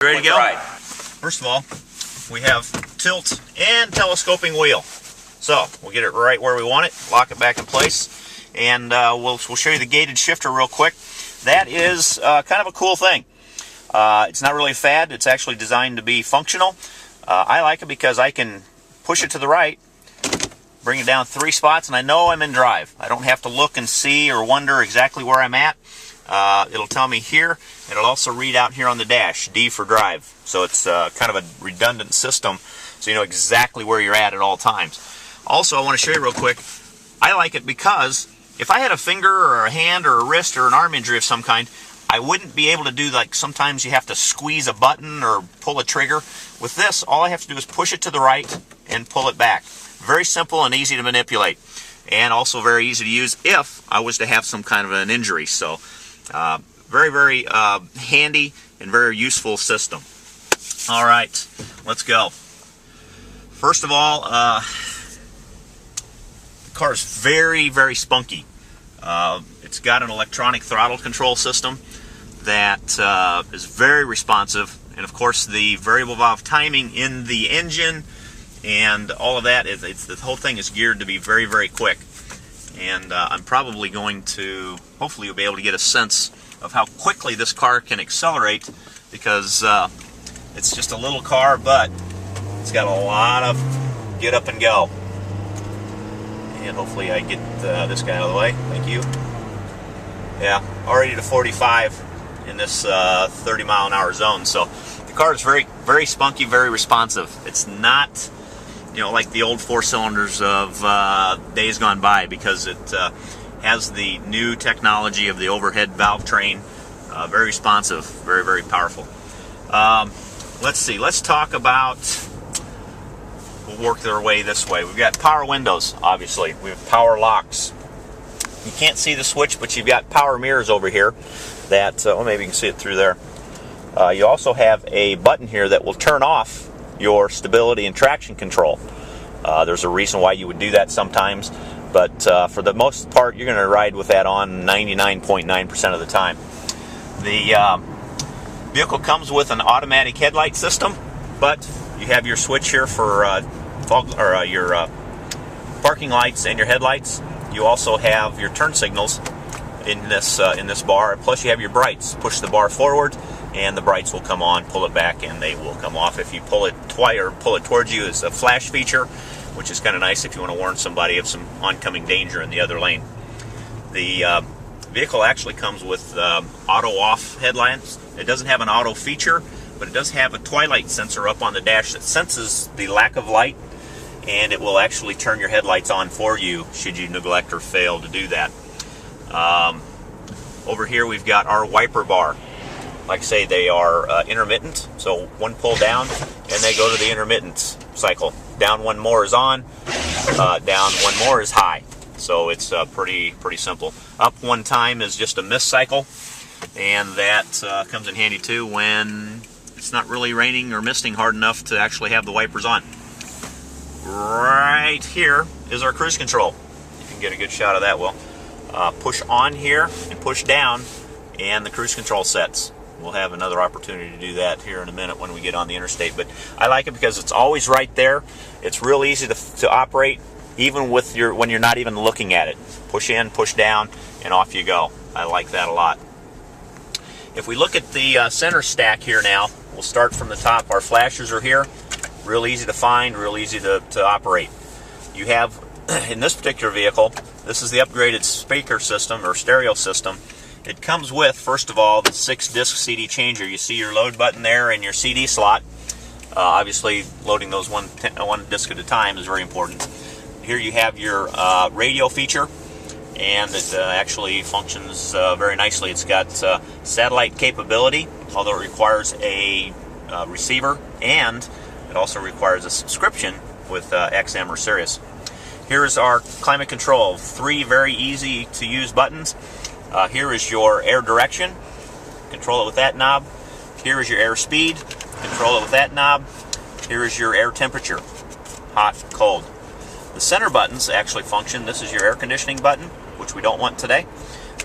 Ready to go? First of all, we have tilt and telescoping wheel. So we'll get it right where we want it, lock it back in place, and we'll show you the gated shifter real quick. That is kind of a cool thing. It's not really a fad. It's actually designed to be functional. I like it because I can push it to the right, bring it down 3 spots, and I know I'm in drive. I don't have to look and see or wonder exactly where I'm at. It'll tell me here. It'll also read out here on the dash, D for drive. So it's kind of a redundant system, so you know exactly where you're at all times. Also, I want to show you real quick, I like it because if I had a finger or a hand or a wrist or an arm injury of some kind, I wouldn't be able to do, like sometimes you have to squeeze a button or pull a trigger. With this, all I have to do is push it to the right and pull it back. Very simple and easy to manipulate, and also very easy to use if I was to have some kind of an injury. So very, very handy and very useful system. All right, let's go. First of all, the car is very, very spunky. It's got an electronic throttle control system that is very responsive, and of course the variable valve timing in the engine and all of that, the whole thing is geared to be very, very quick. And I'm probably going to, hopefully you'll be able to get a sense of how quickly this car can accelerate, because it's just a little car, but it's got a lot of get up and go. And hopefully I get this guy out of the way. Thank you. Yeah, already to 45 in this 30-mile-an-hour zone. So the car is very, very spunky, very responsive. It's not, you know, like the old 4-cylinders of days gone by, because it has the new technology of the overhead valve train. Very responsive, very, very powerful. Let's see, let's talk about, we'll work our way this way. We've got power windows, obviously. We have power locks. You can't see the switch, but you've got power mirrors over here that, well, maybe you can see it through there. You also have a button here that will turn off your stability and traction control. There's a reason why you would do that sometimes, but for the most part, you're going to ride with that on 99.9% of the time. The vehicle comes with an automatic headlight system, but you have your switch here for your parking lights and your headlights. You also have your turn signals in this bar, plus you have your brights. Push the bar forward and the brights will come on, pull it back and they will come off. If you pull it twice or pull it towards you, it's a flash feature, which is kind of nice if you want to warn somebody of some oncoming danger in the other lane. The vehicle actually comes with auto off headlights. It doesn't have an auto feature, but it does have a twilight sensor up on the dash that senses the lack of light, and it will actually turn your headlights on for you should you neglect or fail to do that. Over here we've got our wiper bar. Like I say, they are intermittent, so one pull down and they go to the intermittence cycle. Down one more is on, down one more is high. So it's pretty simple. Up one time is just a miss cycle, and that comes in handy too when it's not really raining or misting hard enough to actually have the wipers on. Right here is our cruise control. You can get a good shot of that, Will. Push on here and push down, and the cruise control sets. We'll have another opportunity to do that here in a minute when we get on the interstate. But I like it because it's always right there. It's real easy to operate, even with when you're not even looking at it. Push in, push down, and off you go. I like that a lot. If we look at the center stack here now, we'll start from the top. Our flashers are here. Real easy to find, real easy to operate. You have, in this particular vehicle, this is the upgraded speaker system or stereo system. It comes with, first of all, the 6-disc CD changer. You see your load button there and your CD slot. Obviously, loading those one disc at a time is very important. Here you have your radio feature, and it actually functions very nicely. It's got satellite capability, although it requires a receiver, and it also requires a subscription with XM or Sirius. Here's our climate control. 3 very easy to use buttons. Here is your air direction. Control it with that knob. Here is your air speed. Control it with that knob. Here is your air temperature. Hot, cold. The center buttons actually function. This is your air conditioning button, which we don't want today.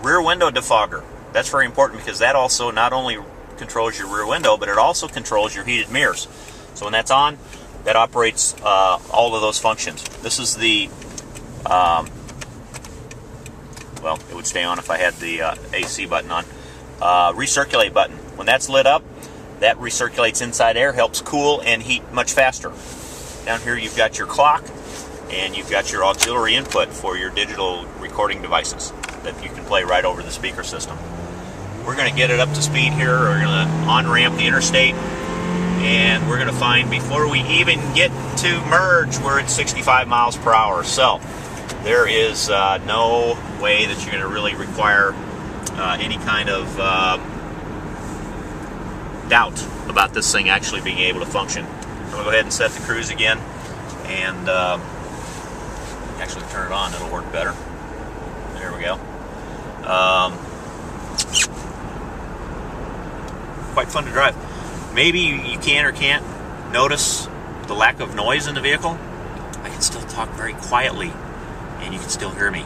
Rear window defogger. That's very important because that also not only controls your rear window, but it also controls your heated mirrors. So when that's on, that operates all of those functions. This is the, well, it would stay on if I had the AC button on. Recirculate button. When that's lit up, that recirculates inside air, helps cool and heat much faster. Down here you've got your clock, and you've got your auxiliary input for your digital recording devices that you can play right over the speaker system. We're going to get it up to speed here. We're going to on-ramp the interstate, and we're going to find before we even get to merge, we're at 65 miles per hour. So there is no way that you're going to really require any kind of doubt about this thing actually being able to function. I'm going to go ahead and set the cruise again, and actually turn it on. It'll work better. There we go. Quite fun to drive. Maybe you can or can't notice the lack of noise in the vehicle. I can still talk very quietly, and you can still hear me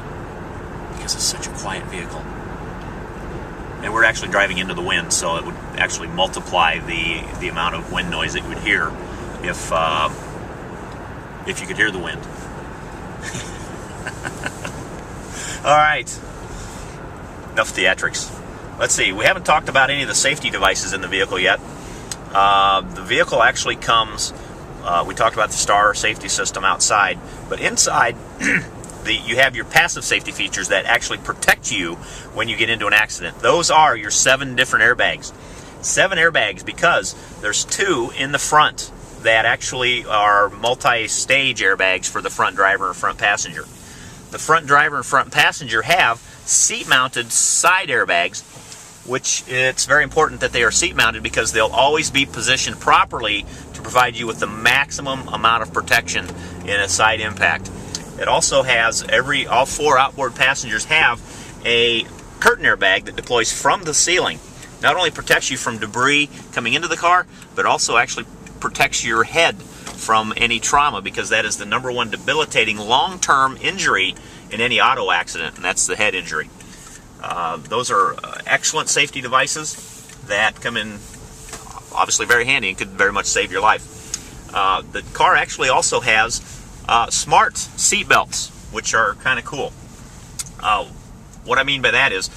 because it's such a quiet vehicle. And we're actually driving into the wind, so it would actually multiply the amount of wind noise that you would hear if you could hear the wind. All right, enough theatrics. Let's see, we haven't talked about any of the safety devices in the vehicle yet. The vehicle actually comes, we talked about the STAR safety system outside, but inside you have your passive safety features that actually protect you when you get into an accident. Those are your 7 different airbags. 7 airbags because there's 2 in the front that actually are multi-stage airbags for the front driver and front passenger. The front driver and front passenger have seat-mounted side airbags, which it's very important that they are seat-mounted because they'll always be positioned properly to provide you with the maximum amount of protection in a side impact. It also has all 4 outboard passengers have a curtain airbag that deploys from the ceiling. Not only protects you from debris coming into the car, but also actually protects your head from any trauma, because that is the #1 debilitating long-term injury in any auto accident, and that's the head injury. Those are excellent safety devices that come in obviously very handy and could very much save your life. The car actually also has smart seat belts, which are kind of cool. What I mean by that is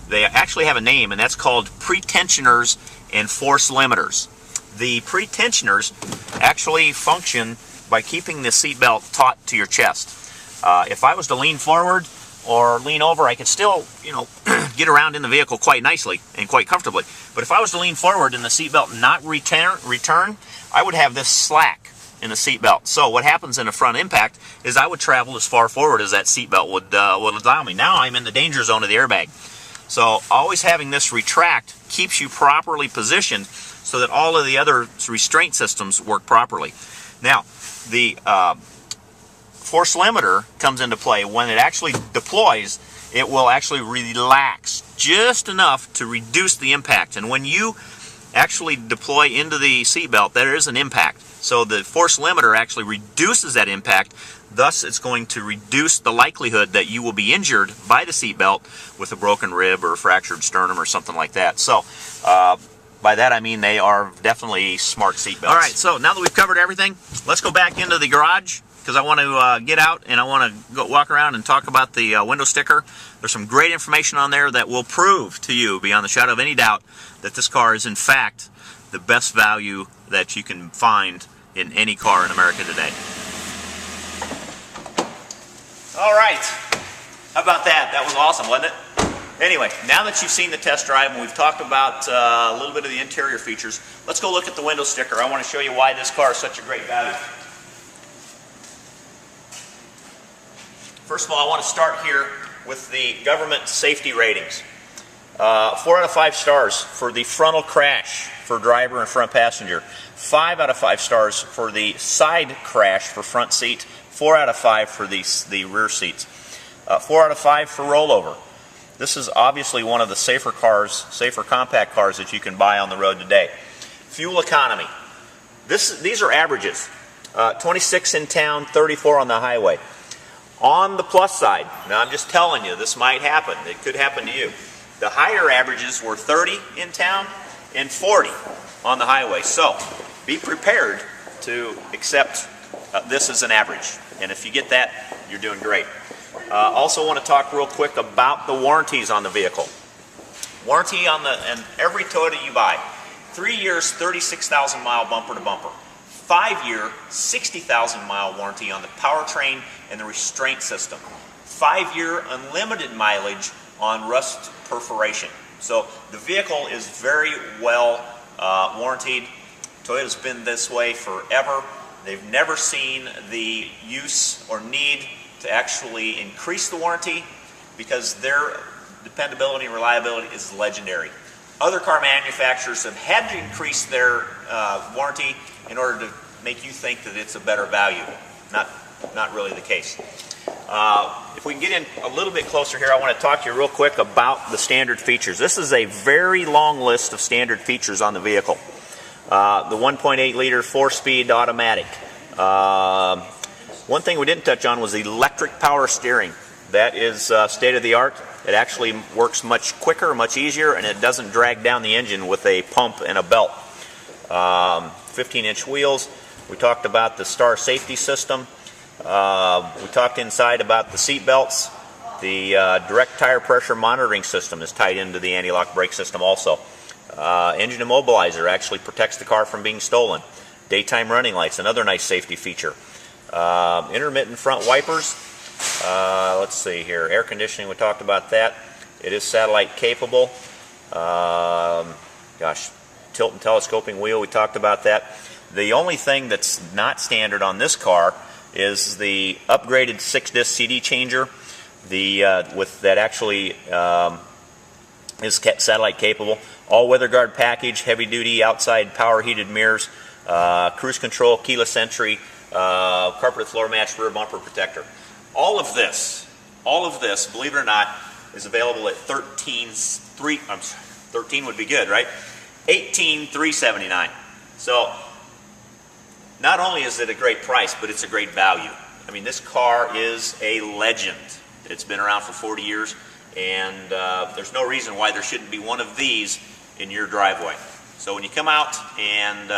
they actually have a name, and that's called pretensioners and force limiters. The pretensioners actually function by keeping the seat belt taut to your chest. If I was to lean forward or lean over, I could still, get around in the vehicle quite nicely and quite comfortably. But if I was to lean forward and the seat belt not return, I would have this slack in the seat belt. So what happens in a front impact is I would travel as far forward as that seat belt would allow me. Now I'm in the danger zone of the airbag. So always having this retract keeps you properly positioned so that all of the other restraint systems work properly. Now, the force limiter comes into play. When it actually deploys, it will actually relax just enough to reduce the impact. And when you actually deploy into the seatbelt, there is an impact. So the force limiter actually reduces that impact. Thus, it's going to reduce the likelihood that you will be injured by the seatbelt with a broken rib or a fractured sternum or something like that. So, by that I mean they are definitely smart seatbelts. All right, so now that we've covered everything, let's go back into the garage, because I want to get out and I want to go walk around and talk about the window sticker. There's some great information on there that will prove to you, beyond the shadow of any doubt, that this car is in fact the best value that you can find in any car in America today. All right, how about that? That was awesome, wasn't it? Anyway, now that you've seen the test drive and we've talked about a little bit of the interior features, let's go look at the window sticker. I want to show you why this car is such a great value. First of all, I want to start here with the government safety ratings. 4 out of 5 stars for the frontal crash for driver and front passenger. 5 out of 5 stars for the side crash for front seat. 4 out of 5 for the rear seats. 4 out of 5 for rollover. This is obviously one of the safer cars, safer compact cars that you can buy on the road today. Fuel economy. These are averages. 26 in town, 34 on the highway. On the plus side, now I'm just telling you, this might happen. It could happen to you. The higher averages were 30 in town and 40 on the highway. So be prepared to accept this as an average. And if you get that, you're doing great. Also want to talk real quick about the warranties on the vehicle. Warranty on every Toyota you buy. 3 years, 36,000 mile bumper to bumper. 5-year, 60,000 mile warranty on the powertrain and the restraint system. 5-year unlimited mileage on rust perforation. So the vehicle is very well warranted. Toyota's been this way forever. They've never seen the use or need to actually increase the warranty because their dependability and reliability is legendary. Other car manufacturers have had to increase their warranty in order to make you think that it's a better value. Not really the case. If we can get in a little bit closer here, I want to talk to you real quick about the standard features. This is a very long list of standard features on the vehicle. The 1.8 liter 4-speed automatic. One thing we didn't touch on was the electric power steering. That is state of the art. It actually works much quicker, much easier, and it doesn't drag down the engine with a pump and a belt. 15-inch wheels. We talked about the Star safety system. We talked inside about the seat belts. The direct tire pressure monitoring system is tied into the anti-lock brake system also. Engine immobilizer actually protects the car from being stolen. Daytime running lights, another nice safety feature. Intermittent front wipers. Let's see here. Air conditioning, we talked about that. It is satellite capable. Tilt and telescoping wheel, we talked about that. The only thing that's not standard on this car is the upgraded 6-disc CD changer. That actually is satellite capable. All weather guard package, heavy duty outside power heated mirrors, cruise control, keyless entry, carpeted floor mats, rear bumper protector. All of this, believe it or not, is available at $13 would be good, right? $18,379. So not only is it a great price, but it's a great value. I mean, this car is a legend. It's been around for 40 years, and there's no reason why there shouldn't be one of these in your driveway. So when you come out and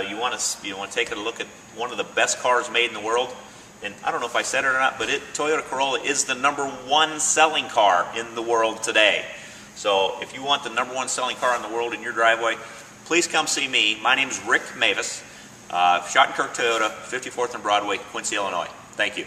you want to take a look at one of the best cars made in the world, and I don't know if I said it or not, but Toyota Corolla is the #1 selling car in the world today. So if you want the #1 selling car in the world in your driveway, please come see me. My name is Rick Mavis, Shottenkirk Toyota, 54th and Broadway, Quincy, Illinois. Thank you.